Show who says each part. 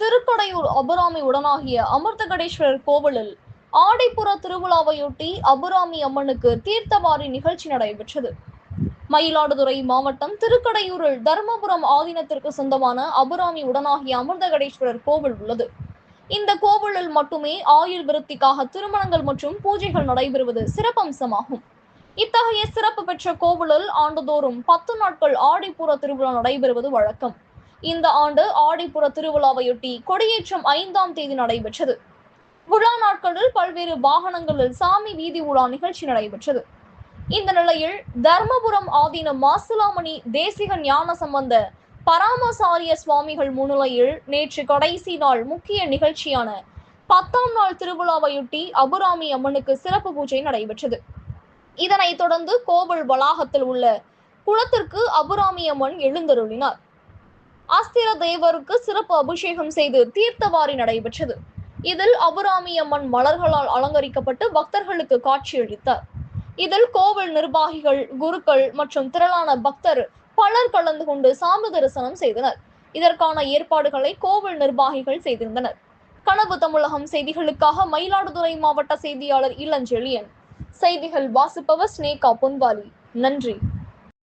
Speaker 1: திருக்கடையூர் அபிராமி உடனாகிய அமிர்தகடேஸ்வரர் கோவிலில் ஆடிப்புற திருவிழாவையொட்டி அபிராமி அம்மனுக்கு தீர்த்தவாரி நிகழ்ச்சி நடைபெற்றது. மயிலாடுதுறை மாவட்டம் திருக்கடையூரில் தர்மபுரம் ஆதீனத்திற்கு சொந்தமான அபிராமி உடனாகிய அமிர்தகடேஸ்வரர் கோவில் உள்ளது. இந்த கோவிலில் மட்டுமே ஆயுள் விருத்திக்காக திருமணங்கள் மற்றும் பூஜைகள் நடைபெறுவது சிறப்பம்சமாகும். இத்தகைய சிறப்பு பெற்ற கோவிலில் ஆண்டுதோறும் 10 நாட்கள் ஆடிப்புற திருவிழா நடைபெறுவது வழக்கம். இந்த ஆண்டு ஆடிப்புற திருவிழாவையொட்டி கொடியேற்றம் 5ஆம் தேதி நடைபெற்றது. விழா நாட்களில் பல்வேறு வாகனங்களில் சாமி வீதி உலா நிகழ்ச்சி நடைபெற்றது. இந்த நிலையில் தர்மபுரம் ஆதீனம் மாசிலாமணி தேசிக ஞான சம்பந்த பராமசாரிய சுவாமிகள் முன்னிலையில் நேற்று கடைசி நாள் முக்கிய நிகழ்ச்சியான 10ஆம் நாள் திருவிழாவையொட்டி அபிராமி அம்மனுக்கு சிறப்பு பூஜை நடைபெற்றது. இதனைத் தொடர்ந்து கோவில் வளாகத்தில் உள்ள குளத்திற்கு அபிராமி அம்மன் எழுந்தருளினார். அஸ்திர தேவருக்கு சிறப்பு அபிஷேகம் செய்து தீர்த்தவாரி நடைபெற்றது. இதில் அபிராமி அம்மன் மலர்களால் அலங்கரிக்கப்பட்டு பக்தர்களுக்கு காட்சியளித்தார். இதில் கோவில் நிர்வாகிகள், குருக்கள் மற்றும் திரளான பக்தர் பலர் கலந்து கொண்டு சாமி தரிசனம் செய்தனர். இதற்கான ஏற்பாடுகளை கோவில் நிர்வாகிகள் செய்திருந்தனர். கனவு தமிழகம் செய்திகளுக்காக மயிலாடுதுறை மாவட்ட செய்தியாளர் இளஞ்செழியன். செய்திகள் வாசிப்பவர் ஸ்னேகா பொன்வாலி. நன்றி.